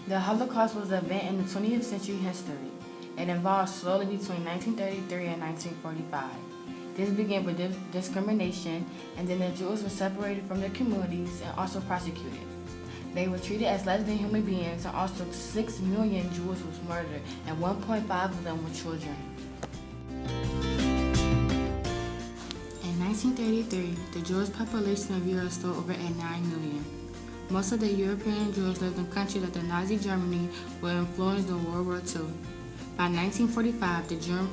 The Holocaust was an event in the 20th century history. It evolved slowly between 1933 and 1945. This began with discrimination, and then the Jews were separated from their communities and also prosecuted. They were treated as less than human beings, and also 6 million Jews was murdered, and 1.5 of them were children. In 1933, the Jewish population of Europe stood over at 9 million. Most of the European Jews lived in countries that the Nazi Germany were influenced in World War II. By 1945,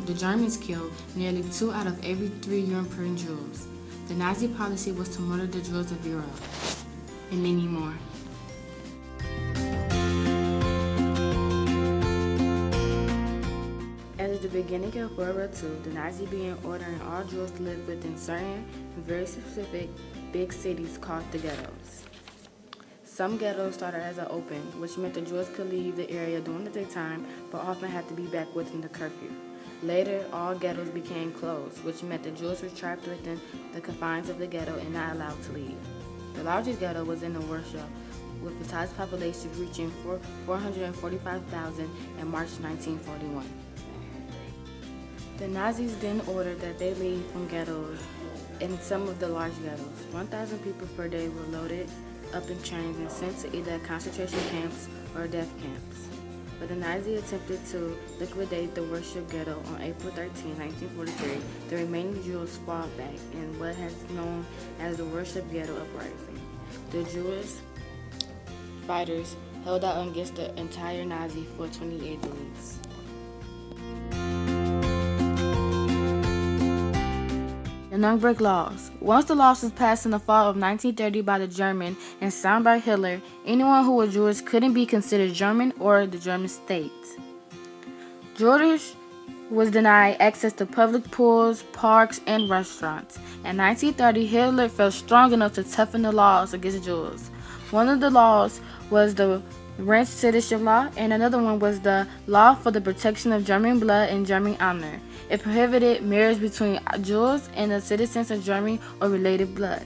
the Germans killed nearly 2 out of every 3 European Jews. The Nazi policy was to murder the Jews of Europe, and many more. At the beginning of World War II, the Nazis began ordering all Jews to live within certain, very specific, big cities called the ghettos. Some ghettos started as an open, which meant the Jews could leave the area during the daytime, but often had to be back within the curfew. Later, all ghettos became closed, which meant the Jews were trapped within the confines of the ghetto and not allowed to leave. The largest ghetto was in Warsaw, with the size population reaching 445,000 in March 1941. The Nazis then ordered that they leave from ghettos. In some of the large ghettos, 1,000 people per day were loaded up in trains and sent to either concentration camps or death camps. But the Nazis attempted to liquidate the Warsaw ghetto on April 13, 1943. The remaining Jews fought back in what is known as the Warsaw Ghetto Uprising. The Jewish fighters held out against the entire Nazi for 28 days. The Nuremberg Laws. Once the laws was passed in the fall of 1930 by the Germans and signed by Hitler, anyone who was Jewish couldn't be considered German or the German state. Jewish was denied access to public pools, parks, and restaurants. In 1930, Hitler felt strong enough to toughen the laws against Jews. One of the laws was the French citizenship law, and another one was the law for the protection of German blood and German honor. It prohibited marriage between Jews and the citizens of Germany or related blood.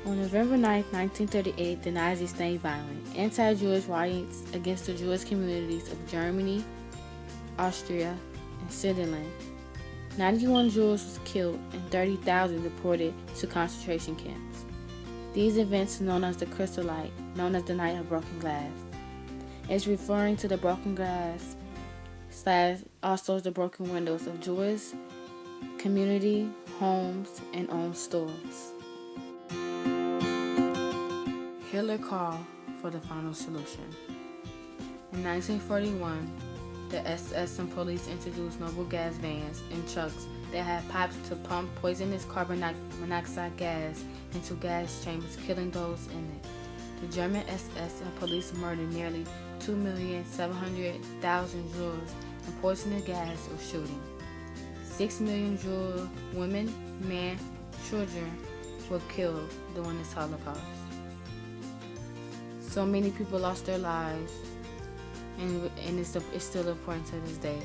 On November 9, 1938, the Nazis stayed violent. Anti-Jewish riots against the Jewish communities of Germany, Austria, and Switzerland. 91 Jews was killed and 30,000 deported to concentration camps. These events are known as the Crystal Light, known as the Night of Broken Glass. It's referring to the broken glass / also the broken windows of Jewish community, homes, and own stores. Hitler called for the final solution. In 1941, the SS and police introduced noble gas vans and trucks that had pipes to pump poisonous carbon monoxide gas into gas chambers, killing those in it. The German SS and police murdered nearly 2,700,000 Jews in poisonous gas or shooting. 6 million Jew women, men, children were killed during this Holocaust. So many people lost their lives, and it's still important to this day.